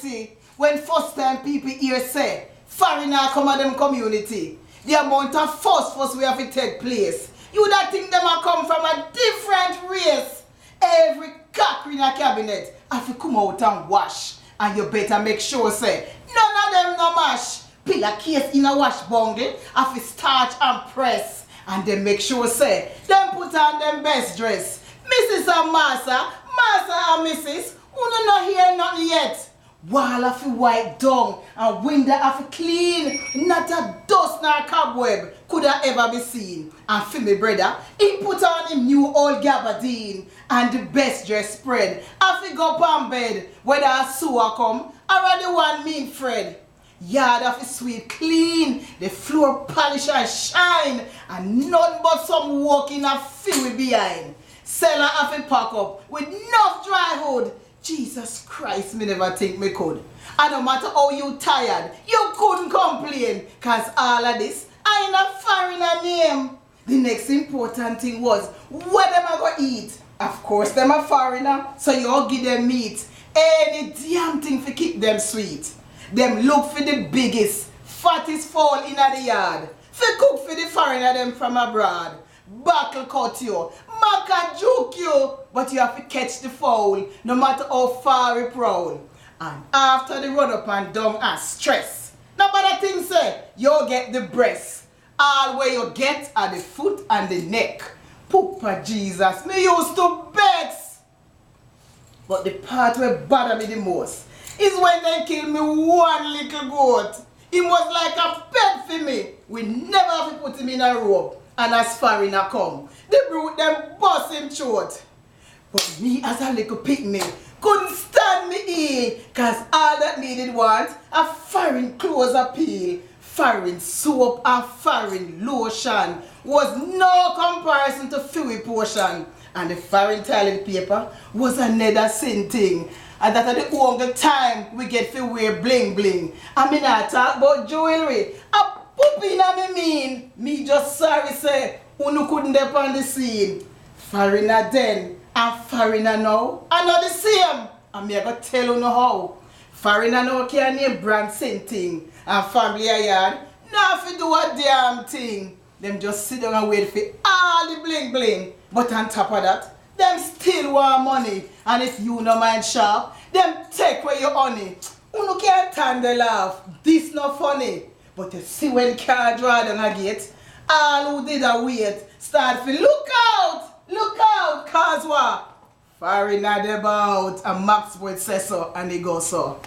reality when first time people hear say Farina come at them community. The amount of fuss we have to take place. You would think them a come from a different race. Every cock in a cabinet have to come out and wash. And you better make sure say none of them no mash. Pillar case in a wash bungle have to starch and press. And then make sure say them put on them best dress. Mrs. and Master and Mrs. who do not hear nothing yet. Wall have to wipe down and window have to clean. Not a dust nor cobweb could have ever be seen. And for me brother, he put on him new old gabardine and the best dress spread. Have to go up on bed whether a sewer come or the one mean Fred. Yard have to sweep clean, the floor polish and shine, and none but some walking a fury behind. Cellar have to pack up with enough dry hood. Jesus Christ, me never think me could. And no matter how you tired, you couldn't complain, cause all of this I ain't a foreigner name. The next important thing was what them a go eat. Of course them a foreigner, so you all give them meat. Any damn thing to keep them sweet. Them look for the biggest, fattest fowl in the yard. For cook for the foreigner them from abroad. Buckle cut you, maca juke you, but you have to catch the fowl, no matter how far it prowl. And after the run up and down and stress, nobody thinks say, you'll get the breast. All where you get are the foot and the neck. Poopa Jesus, me used to vex. But the part where bother me the most is when they kill me one little goat. He was like a pet for me. We never have to put him in a rope. And as Farina come, the brute them bust him short. But me as a little picnic couldn't stand me in, cause all that needed was a foreign clothes appeal, foreign soap and foreign lotion was no comparison to Fury portion. And the foreign toilet paper was another sin thing. And that at the only time we get to wear bling bling. I mean I talk about jewelry. Puppy na me mean, me just sorry say, unu couldn't dep on the scene. Farina then and Farina now, I know the same. And me I go tell you how. Farina now can name brand same thing. And family a yard, now if you do a damn thing. Them just sit down and wait for all the bling bling. But on top of that, them still want money. And if you no mind sharp, them take away your honey. Unu can't stand the laugh. This not funny. But you see when car draw down a gate, all who did a wait start to look out, cause what? Farina Deh Bout and MAXXPOET says so and they go so.